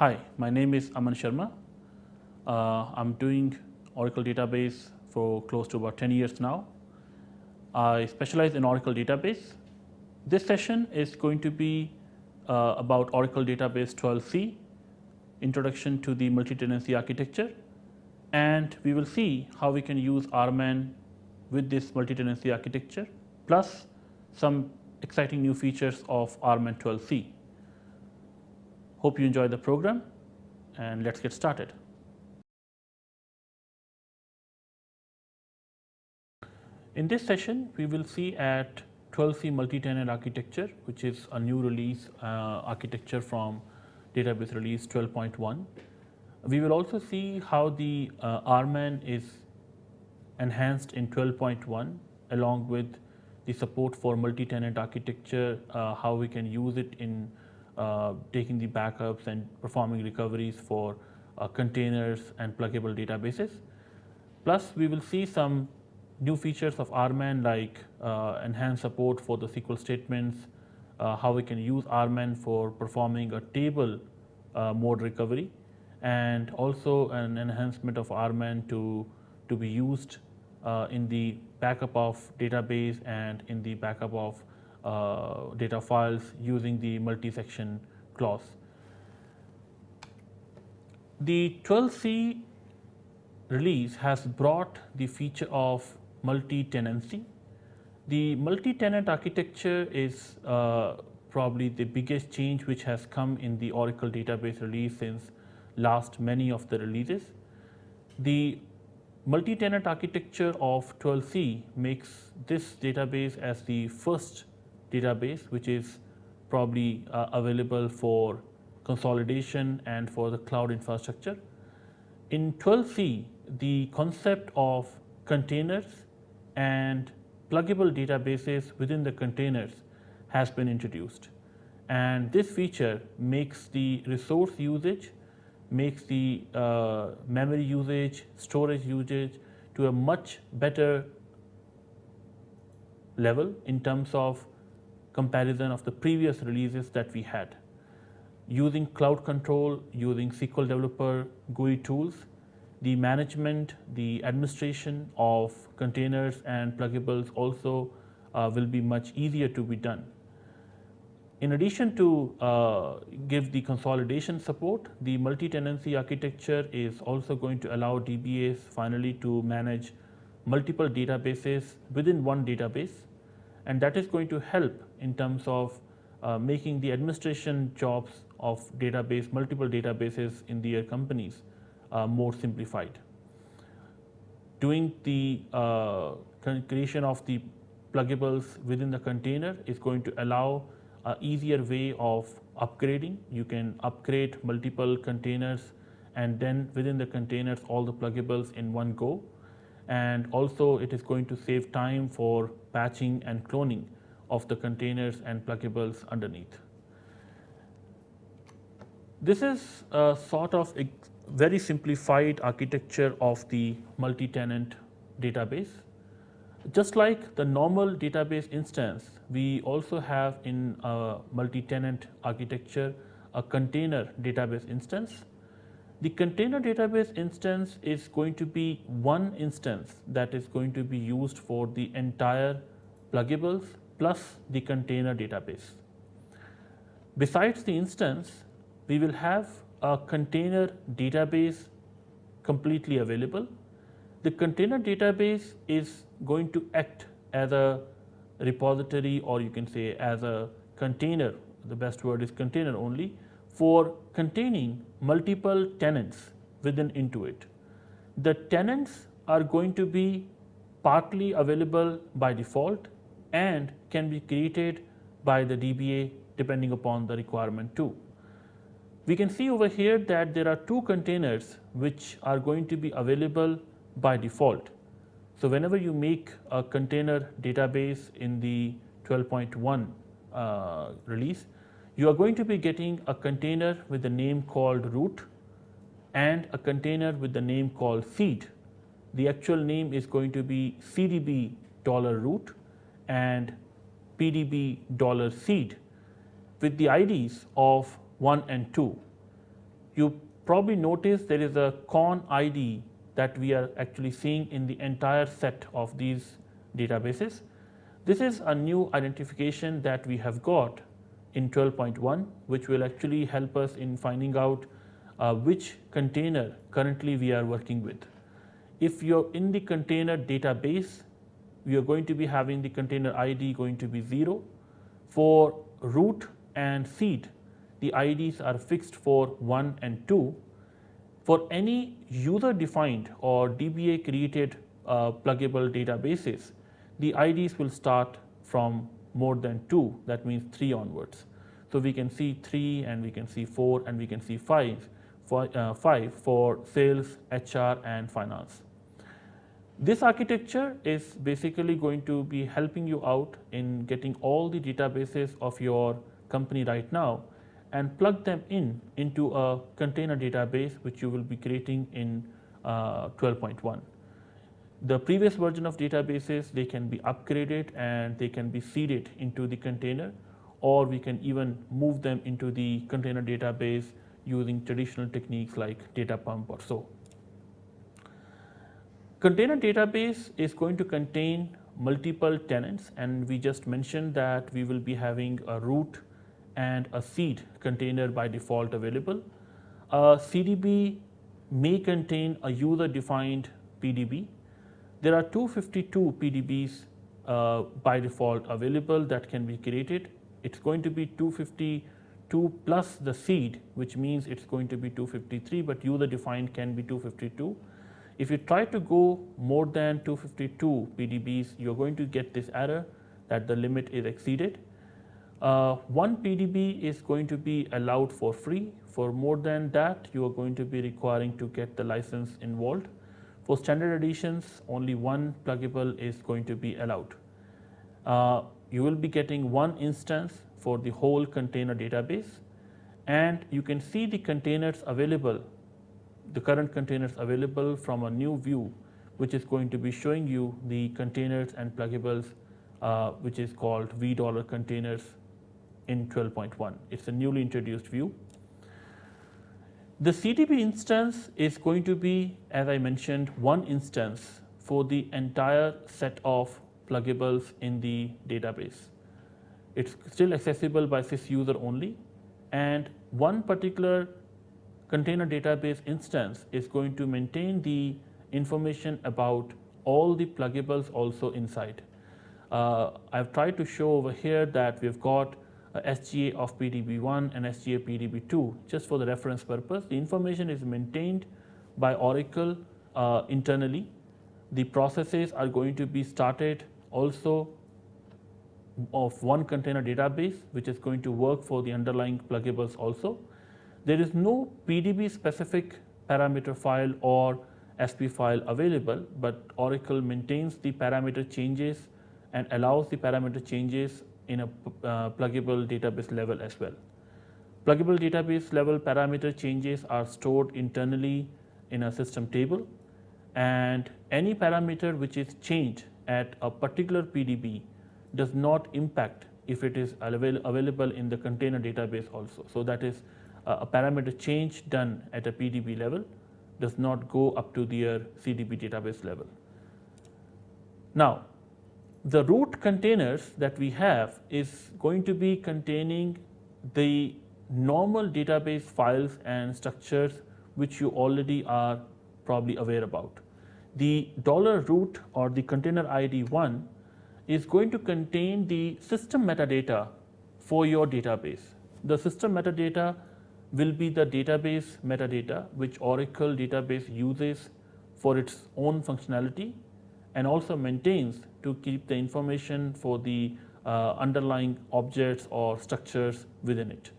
Hi, my name is Aman Sharma. I'm doing Oracle database for close to about 10 years now. I specialize in Oracle database. This session is going to be about Oracle database 12c, introduction to the multi-tenancy architecture, and we will see how we can use Rman with this multi-tenancy architecture, plus some exciting new features of Rman 12c. Hope you enjoy the program, and let's get started. In this session, we will see at 12c multi-tenant architecture, which is a new release architecture from database release 12.1. We will also see how the Rman is enhanced in 12.1 along with the support for multi-tenant architecture, how we can use it in taking the backups and performing recoveries for containers and pluggable databases. Plus, we will see some new features of Rman like enhanced support for the SQL statements, how we can use Rman for performing a table mode recovery, and also an enhancement of Rman to be used in the backup of database and in the backup of data files using the multi-section clause. The 12c release has brought the feature of multi-tenancy. The multi-tenant architecture is probably the biggest change which has come in the Oracle database release since last many of the releases. The multi-tenant architecture of 12c makes this database as the first database which is probably available for consolidation and for the cloud infrastructure. In 12c, the concept of containers and pluggable databases within the containers has been introduced, and this feature makes the resource usage, makes the memory usage, storage usage to a much better level in terms of comparison of the previous releases that we had. Using cloud control, using SQL Developer GUI tools, the management, the administration of containers and pluggables also will be much easier to be done. In addition to give the consolidation support, the multi-tenancy architecture is also going to allow DBAs finally to manage multiple databases within one database, and that is going to help in terms of making the administration jobs of multiple databases in their companies more simplified. Doing the creation of the pluggables within the container is going to allow an easier way of upgrading. You can upgrade multiple containers and then within the containers all the pluggables in one go, and also it is going to save time for patching and cloning of the containers and pluggables underneath. This is a sort of a very simplified architecture of the multi-tenant database. Just like the normal database instance, we also have in a multi-tenant architecture a container database instance. The container database instance is going to be one instance that is going to be used for the entire pluggables plus the container database. Besides the instance, we will have a container database completely available. The container database is going to act as a repository, or you can say as a container, the best word is container only, for containing multiple tenants within into it. The tenants are going to be partly available by default and can be created by the DBA depending upon the requirement too. We can see over here that there are two containers which are going to be available by default. So whenever you make a container database in the 12.1 release, you are going to be getting a container with the name called root and a container with the name called seed. The actual name is going to be CDB $root and PDB $seed with the IDs of 1 and 2. you probably notice there is a con ID that we are actually seeing in the entire set of these databases. This is a new identification that we have got in 12.1, which will actually help us in finding out which container currently we are working with. If you're in the container database, we are going to be having the container ID going to be 0. For root and seed, the IDs are fixed for 1 and 2. For any user defined or DBA created pluggable databases, the IDs will start from more than 2, that means 3 onwards. So we can see 3 and we can see 4 and we can see 5 for sales, HR and finance. This architecture is basically going to be helping you out in getting all the databases of your company right now and plug them into a container database which you will be creating in 12.1. The previous version of databases, they can be upgraded and they can be seeded into the container, or we can even move them into the container database using traditional techniques like data pump or so. Container database is going to contain multiple tenants, and we just mentioned that we will be having a root and a seed container by default available. A CDB may contain a user defined PDB. There are 252 PDBs by default available that can be created. It's going to be 252 plus the seed, which means it's going to be 253, but user defined can be 252. If you try to go more than 252 PDBs, you're going to get this error that the limit is exceeded. One PDB is going to be allowed for free. For more than that, you are going to be requiring to get the license involved. For standard editions, only one pluggable is going to be allowed. You will be getting one instance for the whole container database, and you can see the containers available, the current containers available from a new view, which is going to be showing you the containers and pluggables, which is called $v containers in 12.1. It's a newly introduced view. The CDB instance is going to be, as I mentioned, one instance for the entire set of pluggables in the database. It's still accessible by sysuser only, and one particular container database instance is going to maintain the information about all the pluggables also inside. I've tried to show over here that we've got SGA of PDB1 and SGA PDB2 just for the reference purpose. The information is maintained by Oracle internally. The processes are going to be started also of one container database, which is going to work for the underlying pluggables also. There is no PDB specific parameter file or SP file available, but Oracle maintains the parameter changes and allows the parameter changes in a pluggable database level as well. Pluggable database level parameter changes are stored internally in a system table, and any parameter which is changed at a particular PDB does not impact if it is available in the container database also. So that is a parameter change done at a PDB level does not go up to their CDB database level. Now, the root containers that we have is going to be containing the normal database files and structures which you already are probably aware about. The $root or the container ID 1 is going to contain the system metadata for your database. The system metadata will be the database metadata which Oracle database uses for its own functionality and also maintains to keep the information for the underlying objects or structures within it.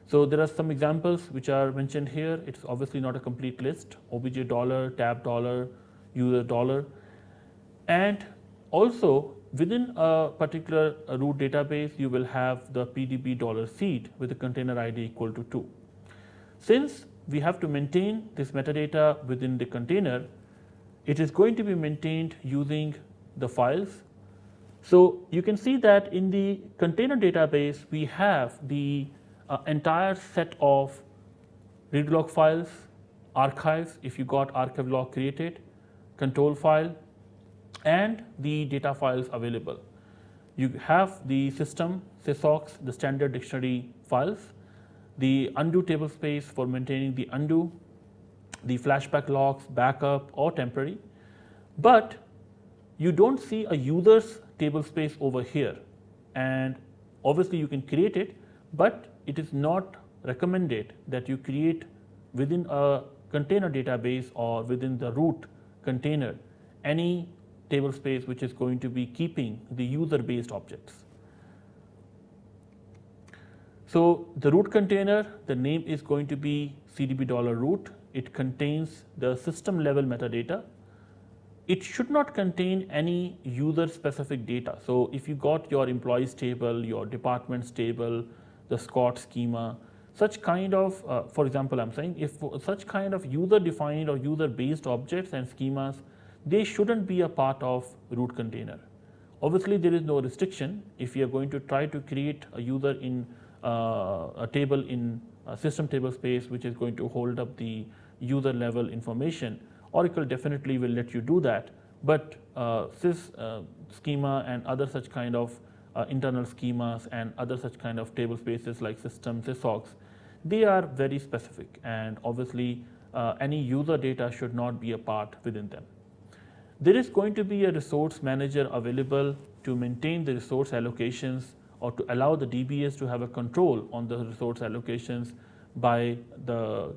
So there are some examples which are mentioned here. It's obviously not a complete list: obj dollar, tab dollar, user dollar, and also within a particular root database you will have the PDB $seed with a container ID equal to 2. Since we have to maintain this metadata within the container, it is going to be maintained using the files. So you can see that in the container database we have the entire set of read log files, archives if you got archive log created, control file, and the data files available. You have the system, sysocs, the standard dictionary files, the undo table space for maintaining the undo, the flashback logs, backup or temporary, but you don't see a user's table space over here. And obviously you can create it, but it is not recommended that you create within a container database or within the root container any table space which is going to be keeping the user based objects. So the root container, the name is going to be $root. It contains the system level metadata. It should not contain any user specific data. So if you got your employees table, your departments table, the Scott schema, such kind of, for example, I'm saying if such kind of user defined or user based objects and schemas, they shouldn't be a part of root container. Obviously, there is no restriction. If you are going to try to create a user in a table in a system table space which is going to hold up the user level information, Oracle definitely will let you do that, but sys schema and other such kind of internal schemas and other such kind of table spaces like system, sysocs, they are very specific, and obviously any user data should not be a part within them. There is going to be a resource manager available to maintain the resource allocations or to allow the DBAs to have a control on the resource allocations by the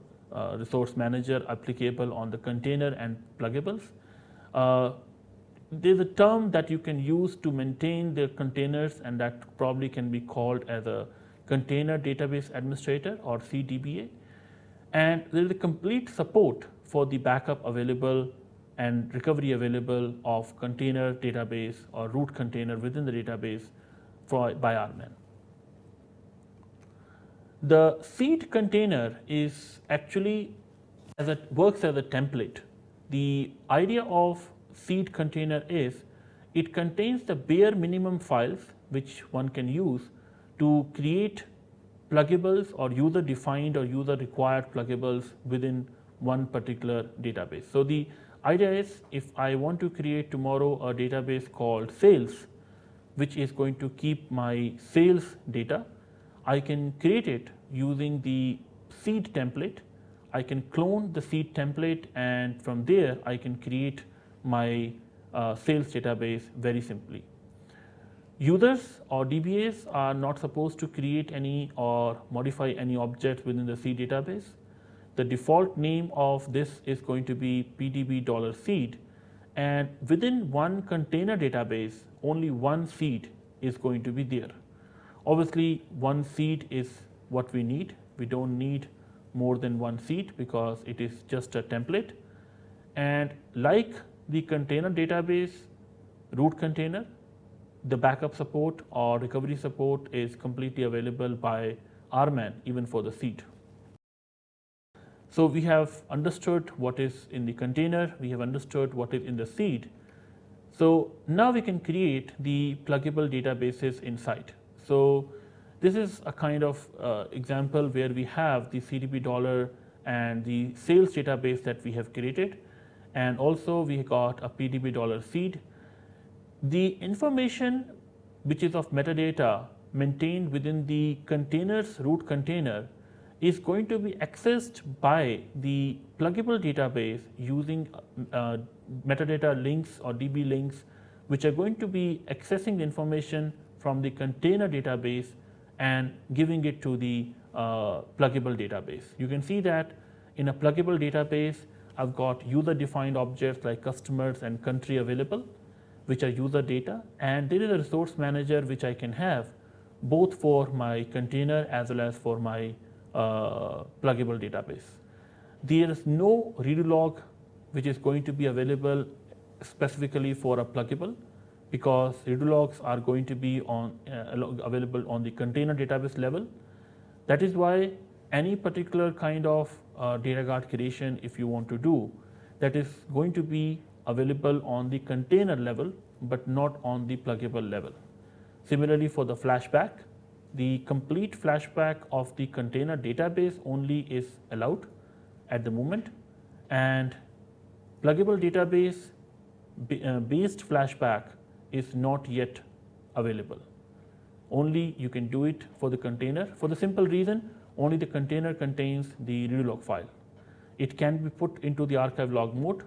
resource manager applicable on the container and pluggables. There's a term that you can use to maintain the containers, and that probably can be called as a container database administrator or CDBA. And there is a complete support for the backup available and recovery available of container database or root container within the database by Rman. The seed container is actually works as a template. The idea of seed container is it contains the bare minimum files which one can use to create pluggables or user defined or user required pluggables within one particular database. So the idea is if I want to create tomorrow a database called sales, which is going to keep my sales data, I can create it using the seed template. I can clone the seed template, and from there I can create my sales database very simply. Users or DBAs are not supposed to create any or modify any objects within the seed database. The default name of this is going to be $seed, and within one container database only one seed is going to be there. Obviously one seed is what we need. We don't need more than one seed because it is just a template. And like the container database root container, the backup support or recovery support is completely available by Rman even for the seed. So we have understood what is in the container, we have understood what is in the seed. So now we can create the pluggable databases inside. So this is a kind of example where we have the $, and the sales database that we have created, and also we got a $, seed. The information which is of metadata maintained within the container's root container is going to be accessed by the pluggable database using metadata links or DB links, which are going to be accessing the information from the container database and giving it to the pluggable database. You can see that in a pluggable database, I've got user defined objects like customers and country available, which are user data, and there is a resource manager which I can have both for my container as well as for my pluggable database. There is no read log which is going to be available specifically for a pluggable, because read logs are going to be on available on the container database level. That is why any particular kind of data guard creation, if you want to do, that is going to be available on the container level but not on the pluggable level. Similarly for the flashback, the complete flashback of the container database only is allowed at the moment, and pluggable database based flashback is not yet available. Only you can do it for the container, for the simple reason only the container contains the redo log file. It can be put into the archive log mode,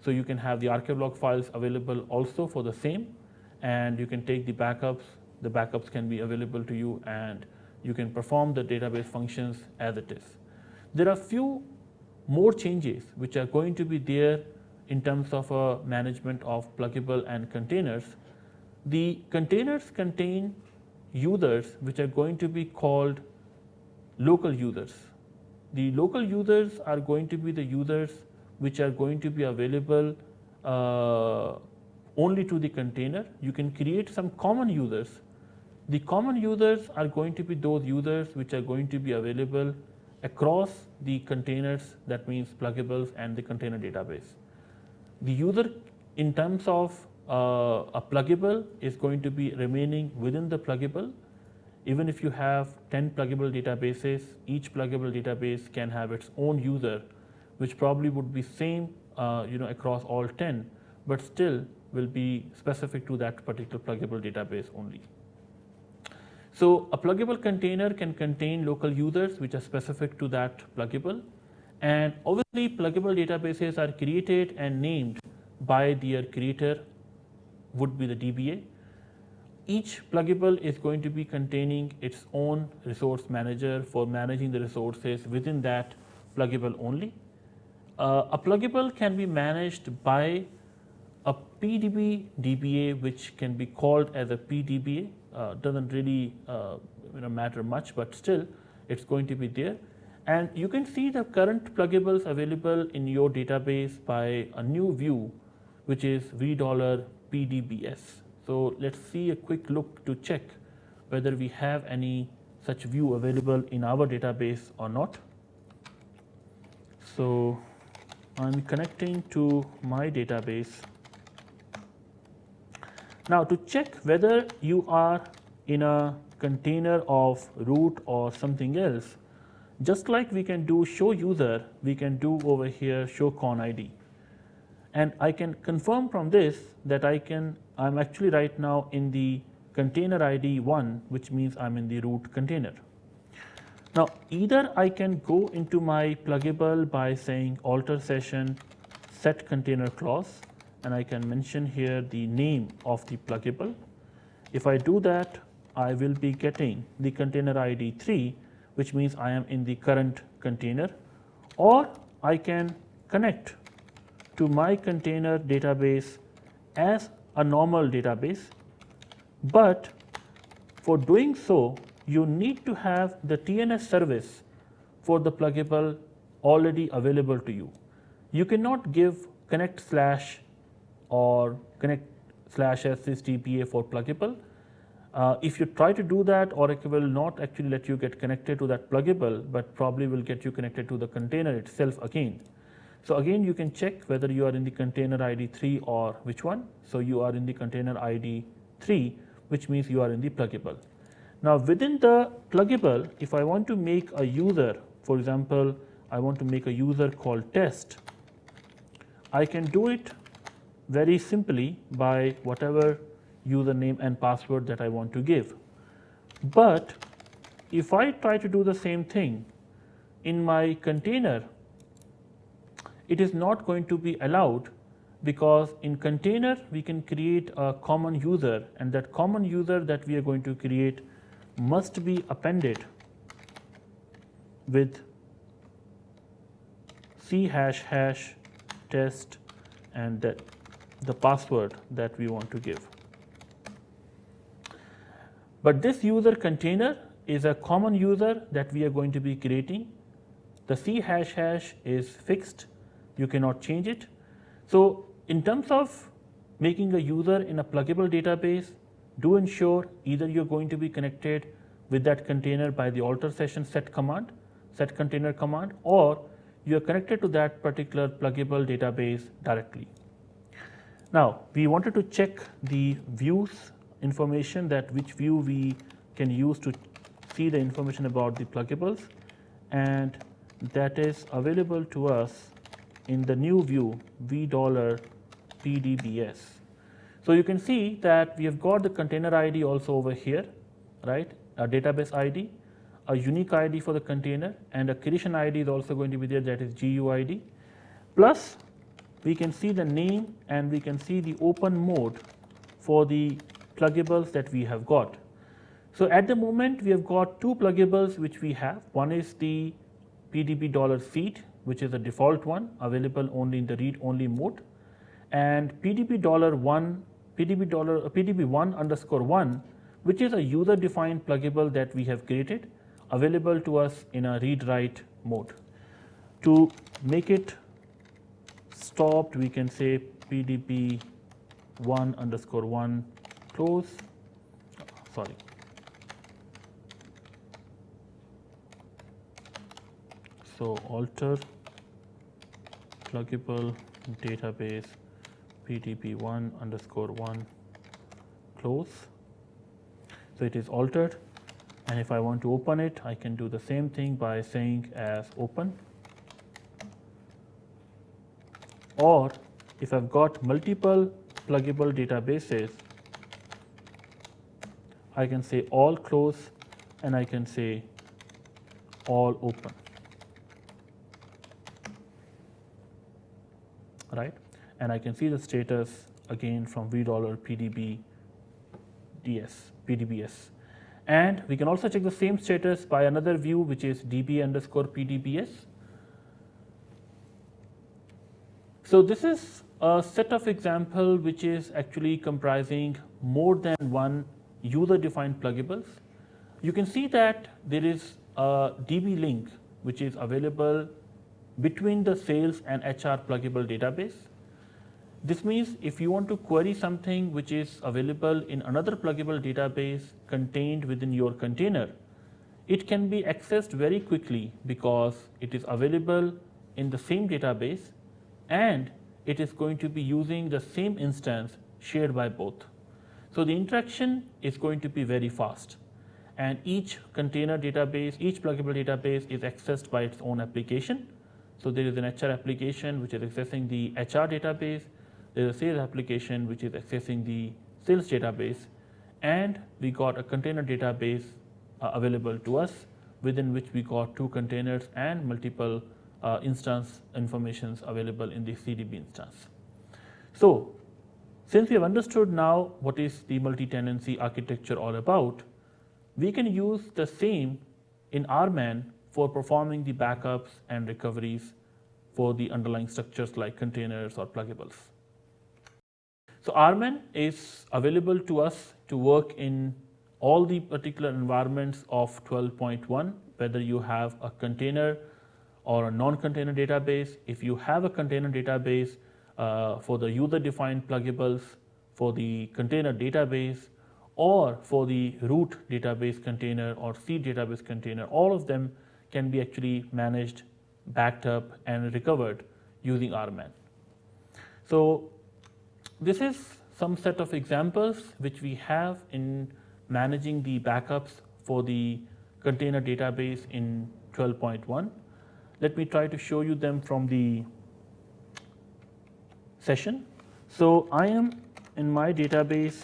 so you can have the archive log files available also for the same, and you can take the backups can be available to you, and you can perform the database functions as it is. There are few more changes which are going to be there in terms of a management of pluggable and containers. The containers contain users which are going to be called local users. The local users are going to be the users which are going to be available only to the container. You can create some common users. The common users are going to be those users which are going to be available across the containers, that means pluggables and the container database. The user in terms of a pluggable is going to be remaining within the pluggable. Even if you have 10 pluggable databases, each pluggable database can have its own user, which probably would be same across all 10, but still will be specific to that particular pluggable database only. So a pluggable container can contain local users which are specific to that pluggable, and obviously pluggable databases are created and named by their creator, would be the DBA. Each pluggable is going to be containing its own resource manager for managing the resources within that pluggable only. A pluggable can be managed by a PDB DBA, which can be called as a PDBA. Doesn't really matter much, but still it's going to be there. And you can see the current pluggables available in your database by a new view, which is $PDBS. So let's see a quick look to check whether we have any such view available in our database or not. So I'm connecting to my database. Now to check whether you are in a container of root or something else, just like we can do show user, we can do over here show con ID. And I can confirm from this that I'm actually right now in the container ID 1, which means I'm in the root container. Now either I can go into my pluggable by saying alter session set container clause, and I can mention here the name of the pluggable. If I do that, I will be getting the container ID 3, which means I am in the current container, or I can connect to my container database as a normal database, but for doing so you need to have the TNS service for the pluggable already available to you. You cannot give connect slash or connect slash sysdba for pluggable. If you try to do that, Oracle will not actually let you get connected to that pluggable, but probably will get you connected to the container itself again. So again, you can check whether you are in the container ID 3 or which one. So you are in the container ID 3, which means you are in the pluggable. Now within the pluggable, if I want to make a user, for example, I want to make a user called test, I can do it very simply by whatever username and password that I want to give. But if I try to do the same thing in my container, it is not going to be allowed, because in container we can create a common user, and that common user that we are going to create must be appended with C ## test and the password that we want to give. But this user container is a common user that we are going to be creating. The C ## is fixed, you cannot change it. So in terms of making a user in a pluggable database, do ensure either you're going to be connected with that container by the alter session set command, set container command, or you're connected to that particular pluggable database directly. Now we wanted to check the views information, that which view we can use to see the information about the pluggables, and that is available to us in the new view $PDBS. So you can see that we have got the container ID also over here, right? A database ID, a unique ID for the container, and a creation ID is also going to be there, that is GUID. Plus, we can see the name and we can see the open mode for the pluggables that we have got. So at the moment, we have got two pluggables which we have. One is the PDB $seed, which is a default one available only in the read-only mode, and PDB $1_1, which is a user-defined pluggable that we have created, available to us in a read-write mode. To make it stopped, we can say PDB $1_1 close. Sorry. So alter pluggable database PDB $1_1 close. So it is altered, and if I want to open it, I can do the same thing by saying as open. Or if I've got multiple pluggable databases, I can say all close and I can say all open. Right, and I can see the status again from $PDBS, and we can also check the same status by another view, which is DB_PDBS. So this is a set of example which is actually comprising more than one user-defined pluggables. You can see that there is a DB link which is available between the sales and HR pluggable database. This means if you want to query something which is available in another pluggable database contained within your container, it can be accessed very quickly because it is available in the same database and it is going to be using the same instance shared by both. So the interaction is going to be very fast, and each container database, each pluggable database is accessed by its own application. So there is an HR application which is accessing the HR database, there is a sales application which is accessing the sales database, and we got a container database available to us, within which we got two containers and multiple instance informations available in the CDB instance. So since we have understood now what is the multi-tenancy architecture all about, we can use the same in Rman for performing the backups and recoveries for the underlying structures like containers or pluggables. So Rman is available to us to work in all the particular environments of 12.1, whether you have a container or a non-container database. If you have a container database for the user-defined pluggables, for the container database, or for the root database container or seed database container, all of them can be actually managed, backed up, and recovered using Rman. So this is some set of examples which we have in managing the backups for the container database in 12.1. Let me try to show you them from the session. So I am in my database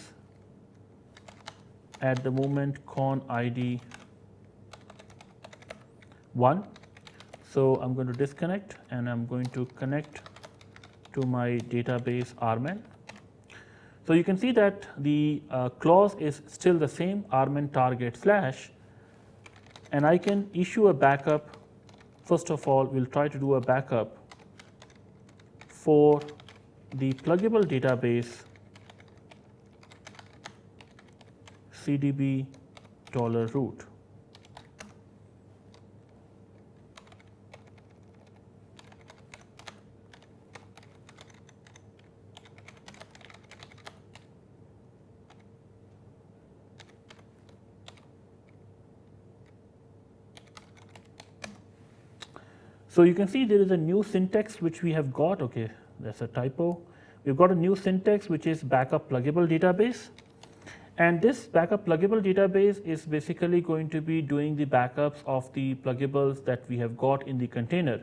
at the moment con ID 1. So I'm going to disconnect and I'm going to connect to my database Rman. So you can see that the clause is still the same, Rman target /, and I can issue a backup. First of all, we'll try to do a backup for the pluggable database CDB $root. So you can see there is a new syntax which we have got. Okay, that's a typo. We've got a new syntax which is backup pluggable database, And this backup pluggable database is basically going to be doing the backups of the pluggables that we have got in the container.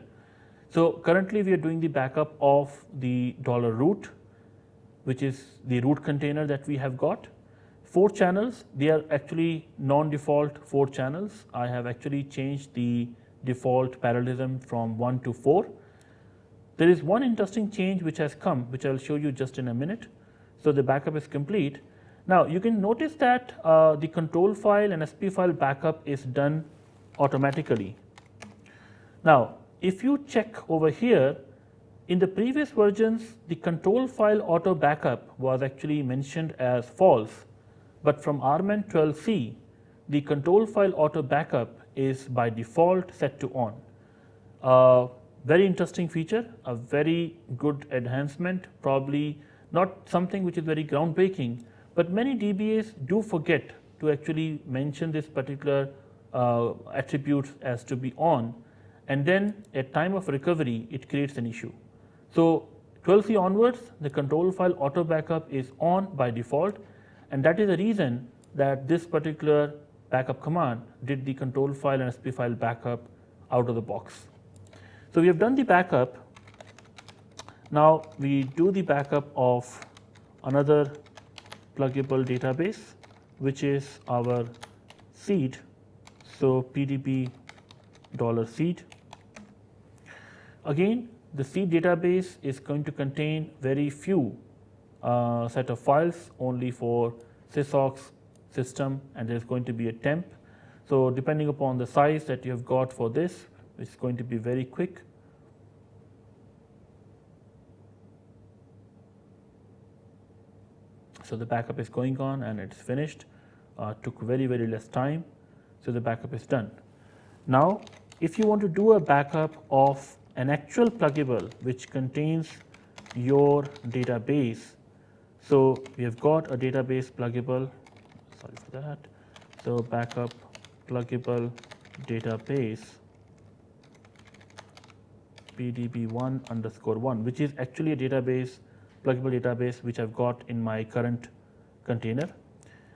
So currently we are doing the backup of the $root, which is the root container that we have got. 4 channels, they are actually non-default 4 channels. I have actually changed the default parallelism from 1 to 4. There is one interesting change which has come, which I will show you just in a minute. So the backup is complete. Now you can notice that the control file and SP file backup is done automatically. Now if you check over here, in the previous versions the control file auto backup was actually mentioned as false, but from Rman 12c the control file auto backup is by default set to on. Very interesting feature, a very good enhancement, probably not something which is very groundbreaking, but many DBAs do forget to actually mention this particular attribute as to be on, and then at time of recovery it creates an issue. So 12c onwards the control file auto backup is on by default, and that is the reason that this particular backup command did the control file and SP file backup out of the box. So we have done the backup. Now we do the backup of another pluggable database, which is our seed. So pdb $seed. Again, the seed database is going to contain very few set of files, only for sysocs system, and there is going to be a temp. So depending upon the size that you have got for this, it's going to be very quick. So the backup is going on and it's finished. Took very less time. So the backup is done. Now if you want to do a backup of an actual pluggable which contains your database, so we have got a database pluggable, sorry for that. So backup pluggable database pdb1_1, which is actually a database, pluggable database, which I've got in my current container.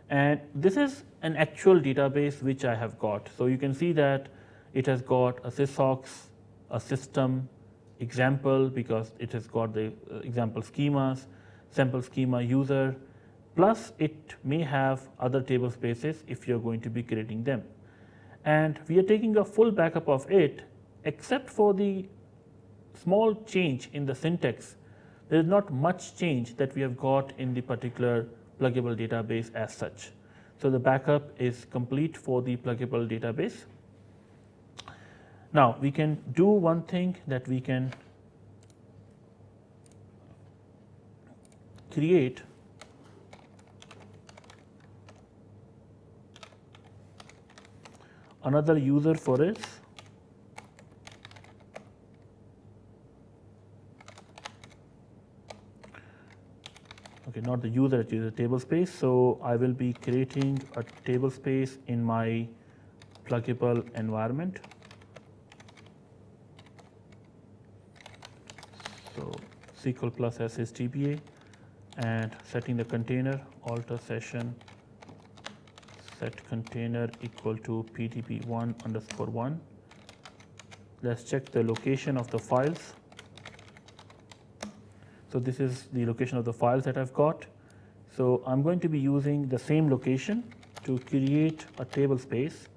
And this is an actual database which I have got. So you can see that it has got a sysocs, a system example, because it has got the example schemas, sample schema user, plus it may have other table spaces if you're going to be creating them. And we are taking a full backup of it, except for the small change in the syntax. There is not much change that we have got in the particular pluggable database as such. So the backup is complete for the pluggable database. Now we can do one thing, that we can create another user for it. Okay, not the user, it is a table space. So I will be creating a table space in my pluggable environment. So SQL plus SHDBA, and setting the container, alter session set container equal to pdb1_1. Let's check the location of the files. So this is the location of the files that I've got. So I'm going to be using the same location to create a table space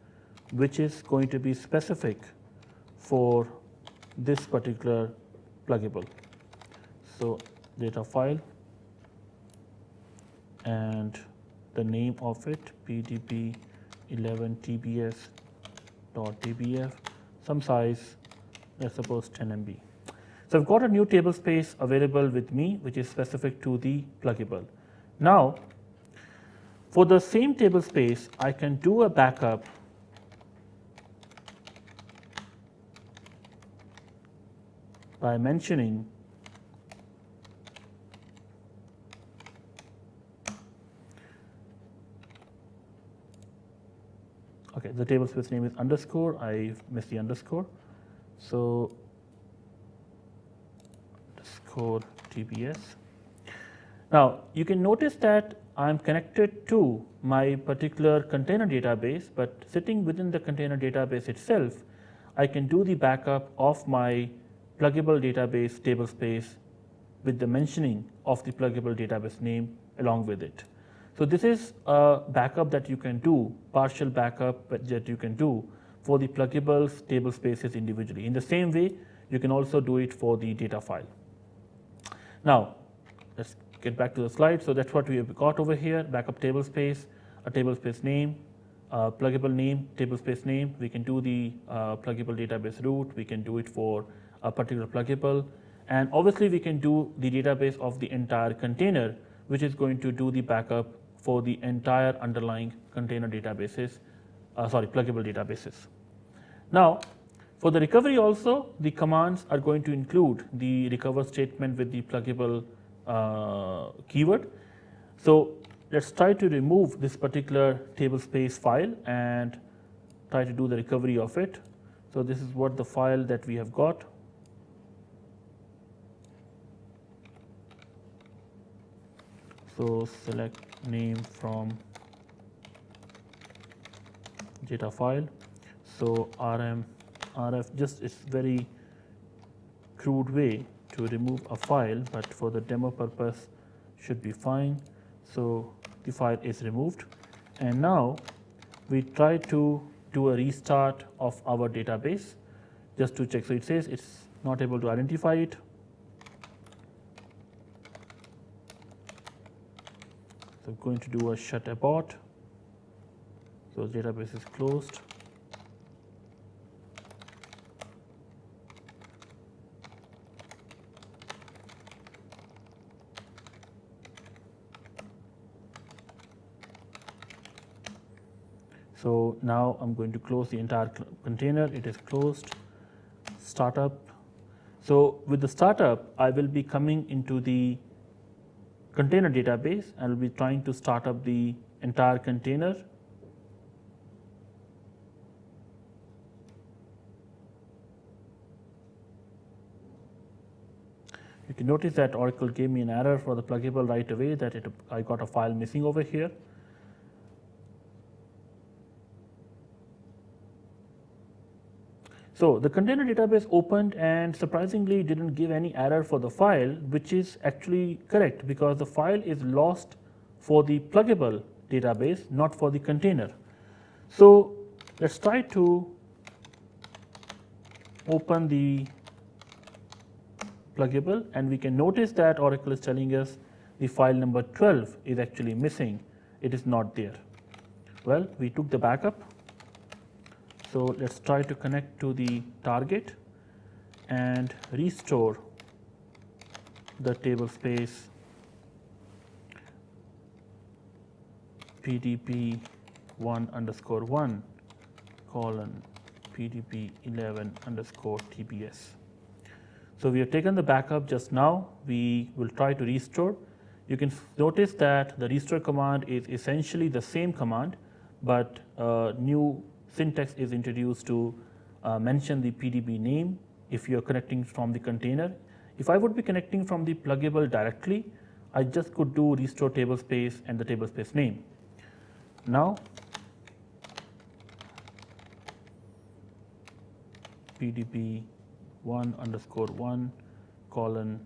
which is going to be specific for this particular pluggable. So data file, and the name of it pdb11tbs.dbf, some size, let's suppose 10 MB. So I've got a new table space available with me which is specific to the pluggable. Now for the same table space I can do a backup by mentioning okay, the table space name is underscore, I missed the underscore. So underscore TBS, Now, you can notice that I am connected to my particular container database, but sitting within the container database itself, I can do the backup of my pluggable database tablespace with the mentioning of the pluggable database name along with it. So this is a backup that you can do, partial backup that you can do for the pluggables tablespaces individually. In the same way, you can also do it for the data file. Now, let's get back to the slide. So that's what we have got over here: backup tablespace, a tablespace name, pluggable name, tablespace name. We can do the pluggable database root. We can do it for a particular pluggable, and obviously we can do the database of the entire container, which is going to do the backup for the entire underlying container databases, pluggable databases. Now, for the recovery also, the commands are going to include the recover statement with the pluggable keyword. So let's try to remove this particular tablespace file and try to do the recovery of it. So this is what the file that we have got. So select name from data file. So rf just is very crude way to remove a file, but for the demo purpose should be fine. So the file is removed, and now we try to do a restart of our database just to check. So it says it's not able to identify it. So I'm going to do a shut abort. So the database is closed. So now I'm going to close the entire container. It is closed. Startup. So with the startup, I will be coming into the container database and will be trying to start up the entire container. You can notice that Oracle gave me an error for the pluggable right away, that I got a file missing over here. So the container database opened and surprisingly didn't give any error for the file, which is actually correct because the file is lost for the pluggable database, not for the container. So let's try to open the pluggable, and we can notice that Oracle is telling us the file number 12 is actually missing. It is not there. Well, we took the backup. So let's try to connect to the target and restore the table space pdp1_1 colon pdp11_tbs. So we have taken the backup just now. We will try to restore. You can notice that the restore command is essentially the same command, but new syntax is introduced to mention the PDB name if you are connecting from the container. If I would be connecting from the pluggable directly, I just could do restore tablespace and the tablespace name. Now PDB1_1 colon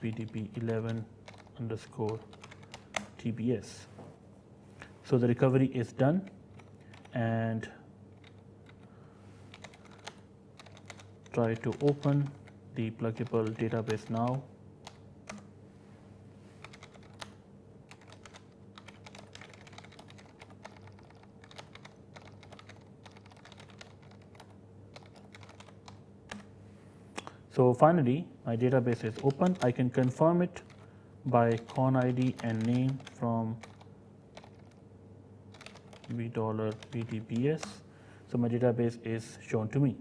PDB11_TBS. So the recovery is done, and try to open the pluggable database now. So finally, my database is open. I can confirm it by con ID and name from $PDBS. So my database is shown to me.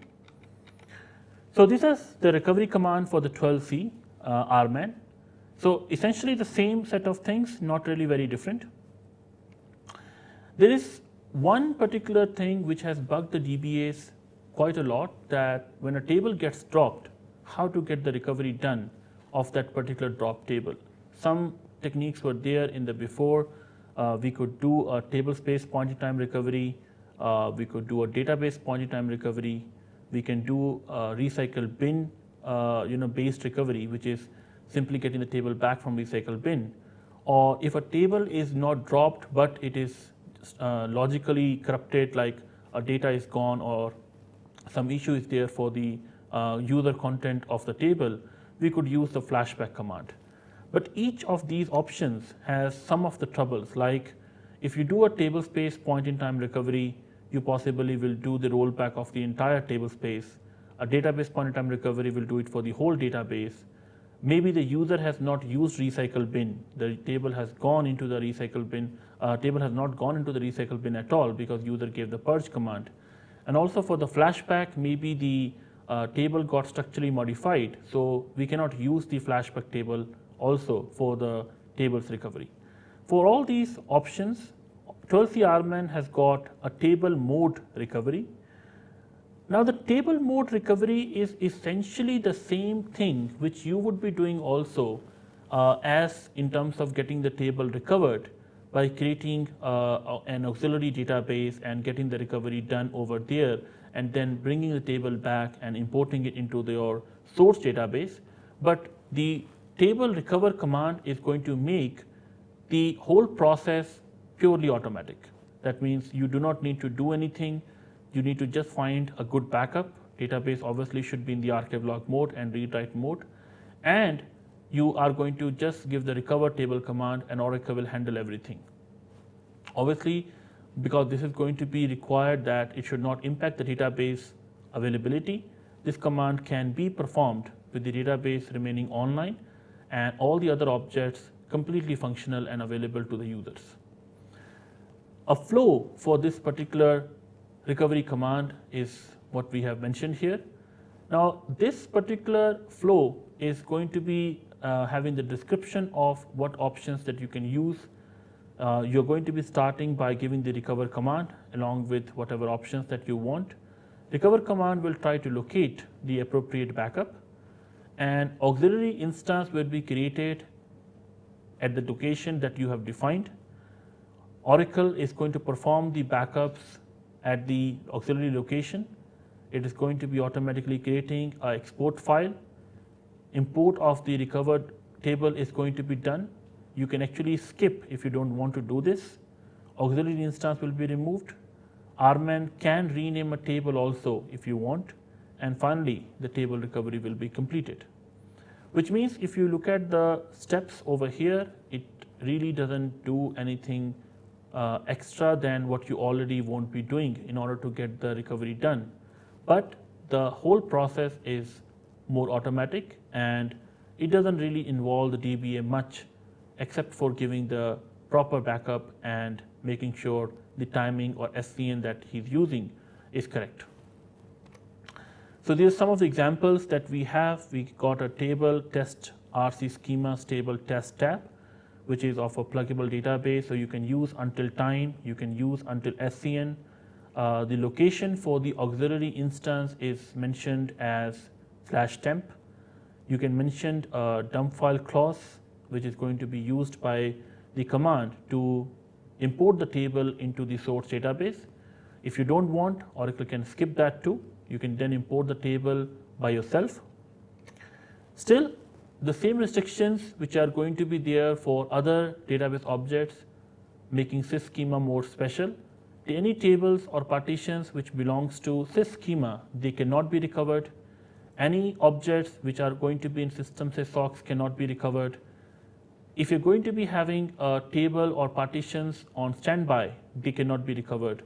So this is the recovery command for the 12C Rman. So essentially the same set of things, not really very different. There is one particular thing which has bugged the DBAs quite a lot, that when a table gets dropped, how to get the recovery done of that particular drop table. Some techniques were there in the before. We could do a table space point-in-time recovery. We could do a database point-in-time recovery. We can do a recycle bin based recovery, which is simply getting the table back from recycle bin. Or if a table is not dropped but it is logically corrupted, like a data is gone or some issue is there for the user content of the table, we could use the flashback command. But each of these options has some of the troubles, like if you do a table space point-in-time recovery, you possibly will do the rollback of the entire table space. A database point-in-time recovery will do it for the whole database. Maybe the user has not used recycle bin. The table has gone into the recycle bin. Table has not gone into the recycle bin at all because user gave the purge command. And also for the flashback, maybe the table got structurally modified, so we cannot use the flashback table also for the tables recovery. For all these options, 12c Rman has got a table mode recovery. Now the table mode recovery is essentially the same thing which you would be doing also as in terms of getting the table recovered by creating an auxiliary database and getting the recovery done over there, and then bringing the table back and importing it into your source database. But the table recover command is going to make the whole process purely automatic. That means you do not need to do anything. You need to just find a good backup. Database obviously should be in the archive log mode and read write mode, and you are going to just give the recover table command and Oracle will handle everything. Obviously, because this is going to be required that it should not impact the database availability, this command can be performed with the database remaining online and all the other objects completely functional and available to the users. A flow for this particular recovery command is what we have mentioned here. Now this particular flow is going to be having the description of what options that you can use. You're going to be starting by giving the recover command along with whatever options that you want. Recover command will try to locate the appropriate backup, and auxiliary instance will be created at the location that you have defined. Oracle is going to perform the backups at the auxiliary location. It is going to be automatically creating an export file. Import of the recovered table is going to be done. You can actually skip if you don't want to do this. Auxiliary instance will be removed. Rman can rename a table also if you want. And finally, the table recovery will be completed. Which means if you look at the steps over here, it really doesn't do anything extra than what you already won't be doing in order to get the recovery done. But the whole process is more automatic and it doesn't really involve the DBA much except for giving the proper backup and making sure the timing or SCN that he's using is correct. So these are some of the examples that we have. We got a table test RC schema stable test tab, which is of a pluggable database. So you can use until time, you can use until SCN. The location for the auxiliary instance is mentioned as /temp. You can mention a dump file clause, which is going to be used by the command to import the table into the source database. If you don't want, Oracle can skip that too. You can then import the table by yourself. Still, the same restrictions which are going to be there for other database objects, making sys schema more special. Any tables or partitions which belongs to sys schema, they cannot be recovered. Any objects which are going to be in system sysocs cannot be recovered. If you're going to be having a table or partitions on standby, they cannot be recovered.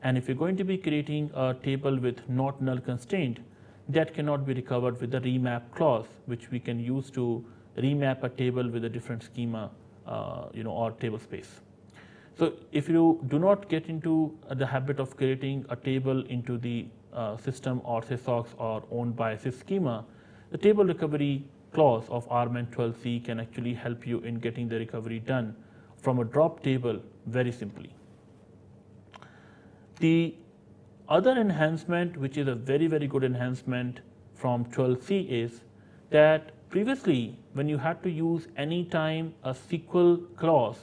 And if you're going to be creating a table with not null constraint, that cannot be recovered with the remap clause, which we can use to remap a table with a different schema, or table space. So if you do not get into the habit of creating a table into the system or sysocs or owned by sys schema, the table recovery clause of Rman 12c can actually help you in getting the recovery done from a drop table very simply. The other enhancement, which is a very, very good enhancement from 12c, is that previously, when you had to use any time a SQL clause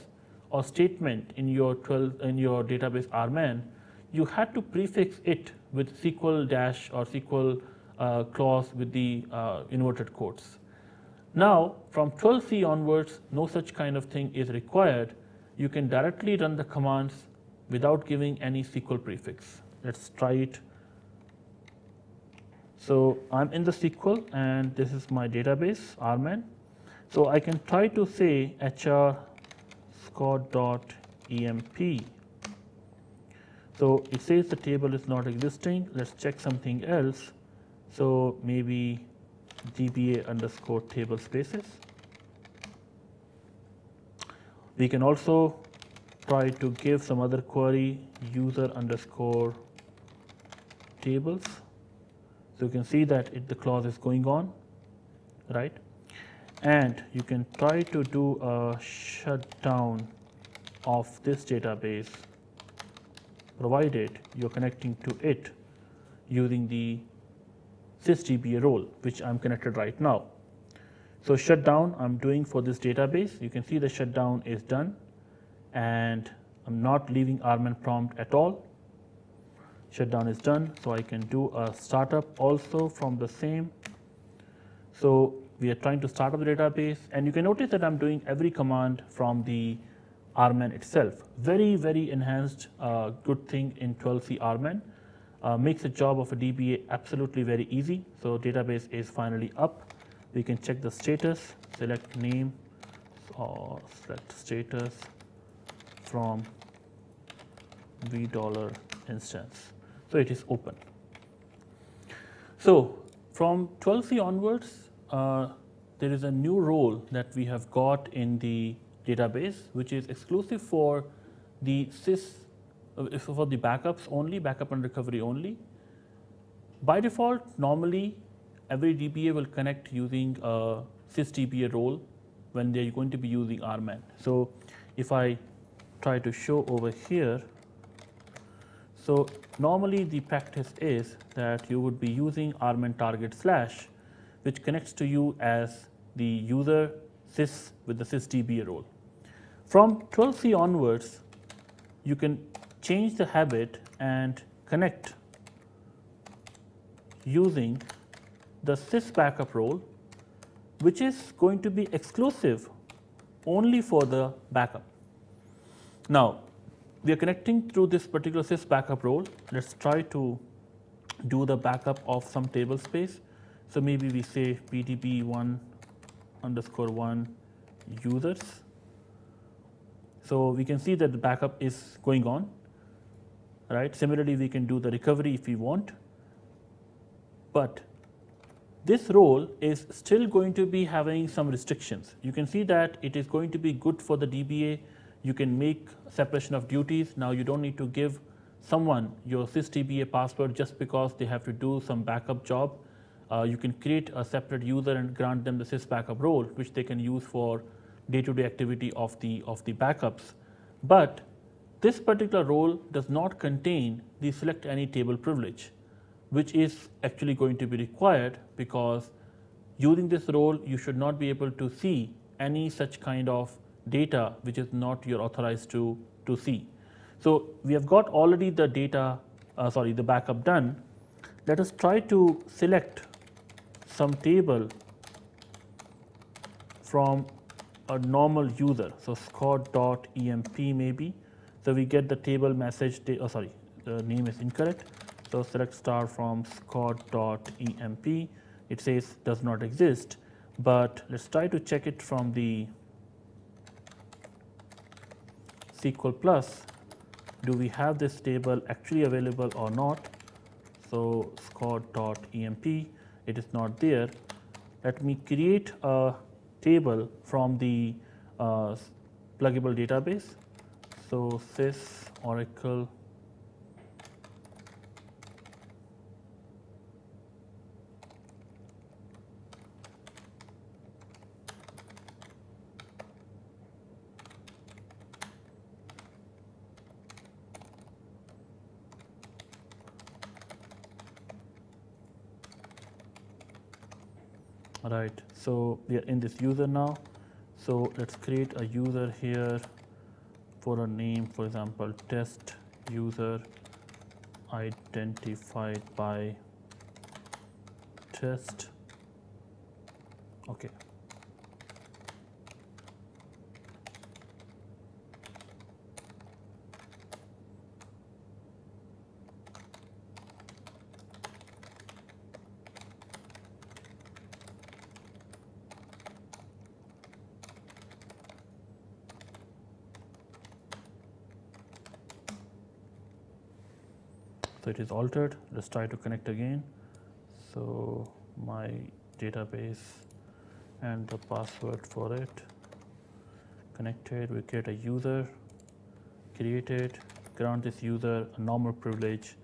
or statement in your database Rman, you had to prefix it with SQL dash or SQL clause with the inverted quotes. Now, from 12c onwards, no such kind of thing is required. You can directly run the commands without giving any SQL prefix. Let's try it. So I'm in the SQL and this is my database Rman. So I can try to say hr score.emp. So it says the table is not existing. Let's check something else. So maybe dba underscore table spaces. We can also try to give some other query user underscore tables. So you can see that the clause is going on, right? And you can try to do a shutdown of this database provided you're connecting to it using the sysdba role, which I'm connected right now. So shutdown I'm doing for this database. You can see the shutdown is done and I'm not leaving Rman prompt at all. Shutdown is done, so I can do a startup also from the same. So we are trying to start up the database, and you can notice that I'm doing every command from the Rman itself. Very, very enhanced good thing in 12c Rman. Makes the job of a DBA absolutely very easy. So database is finally up. We can check the status, select name or select status from $v instance. So it is open. So from 12c onwards, there is a new role that we have got in the database, which is exclusive for the sys, for the backups only, backup and recovery only. By default, normally every DBA will connect using a sysdba role when they are going to be using Rman. So if I try to show over here, so normally the practice is that you would be using Rman target slash, which connects to you as the user sys with the sysdba role. From 12c onwards, you can change the habit and connect using the sys backup role, which is going to be exclusive only for the backup. Now, we are connecting through this particular sys backup role. Let's try to do the backup of some table space. So maybe we say pdb1 underscore 1 users. So we can see that the backup is going on, right? Similarly, we can do the recovery if we want. But this role is still going to be having some restrictions. You can see that it is going to be good for the DBA. You can make separation of duties. Now you don't need to give someone your sysdba password just because they have to do some backup job. You can create a separate user and grant them the sys backup role, which they can use for day-to-day activity of the backups. But this particular role does not contain the select any table privilege, which is actually going to be required because using this role you should not be able to see any such kind of data which is not you're authorized to see. So we have got already the data, the backup done. Let us try to select some table from a normal user. So score.emp maybe. So we get the table message, the name is incorrect. So select star from score.emp. It says does not exist, but let's try to check it from the SQL Plus. Do we have this table actually available or not? So score.emp, it is not there. Let me create a table from the pluggable database. So sys Oracle Right, so we are in this user now. So let's create a user here for a name, for example, test user identified by test. Okay. So it is altered. Let's try to connect again. So my database and the password for it connected. We create a user, created, grant this user a normal privilege,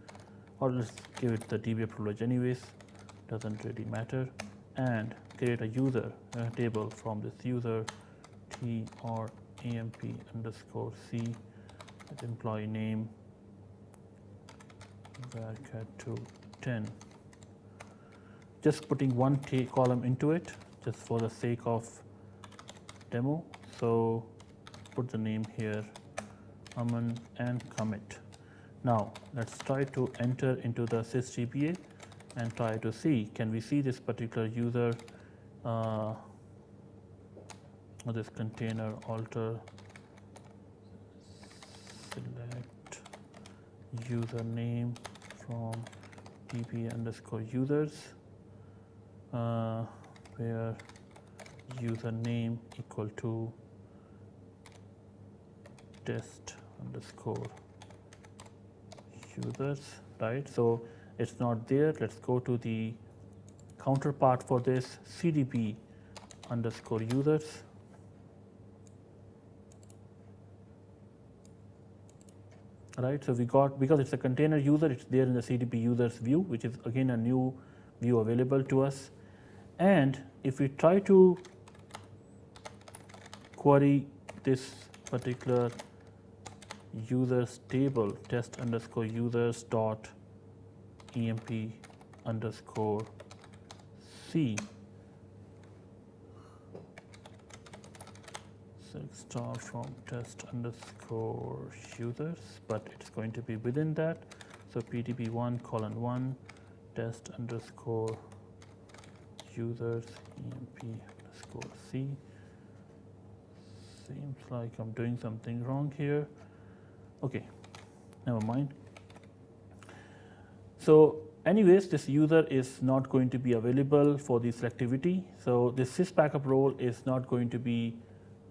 or let's give it the DBA privilege anyways, doesn't really matter, and create a user table from this user T or AMP underscore C with employee name varchar to 10. Just putting one column into it just for the sake of demo. So put the name here Aman and commit. Now let's try to enter into the sysdba and try to see, can we see this particular user or this container alter select username from db underscore users where username equal to test underscore users, right? So it's not there. Let's go to the counterpart for this cdb underscore users. Right, so we got, because it's a container user, it's there in the cdb users view, which is again a new view available to us. And if we try to query this particular users table test underscore users dot emp underscore c select star from test underscore users, but it's going to be within that. So pdb1:1 test underscore users emp underscore c. Seems like I'm doing something wrong here. Okay, never mind. So anyways, this user is not going to be available for the selectivity. So this sysbackup role is not going to be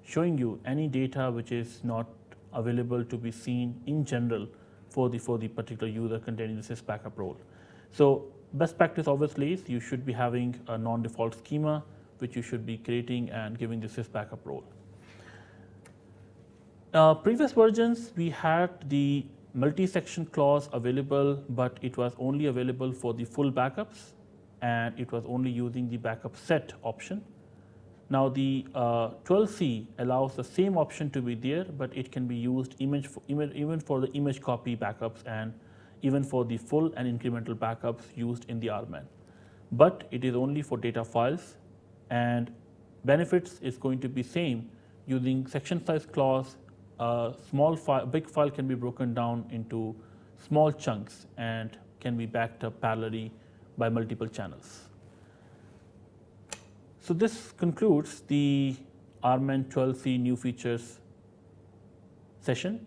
showing you any data which is not available to be seen in general for the particular user containing the sysbackup role. So best practice obviously is you should be having a non-default schema which you should be creating and giving the sysbackup role. Previous versions we had the multi-section clause available, but it was only available for the full backups and it was only using the backup set option. Now the 12c allows the same option to be there, but it can be used even for the image copy backups and even for the full and incremental backups used in the Rman. But it is only for data files, and benefits is going to be same using section size clause. Small file, big file can be broken down into small chunks and can be backed up parallelly by multiple channels. So this concludes the Rman 12c new features session.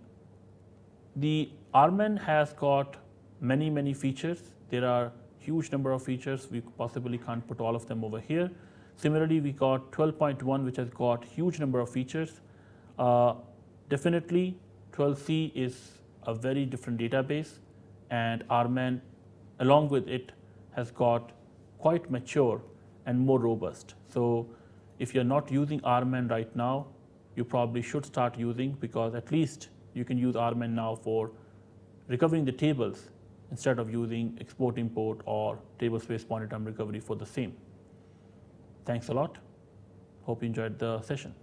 The Rman has got many features. There are huge number of features. We possibly can't put all of them over here. Similarly, we got 12.1, which has got huge number of features. Definitely 12c is a very different database, and Rman along with it has got quite mature and more robust. So if you're not using Rman right now, you probably should start using, because at least you can use Rman now for recovering the tables instead of using export import or table space pointer term recovery for the same. Thanks a lot. Hope you enjoyed the session.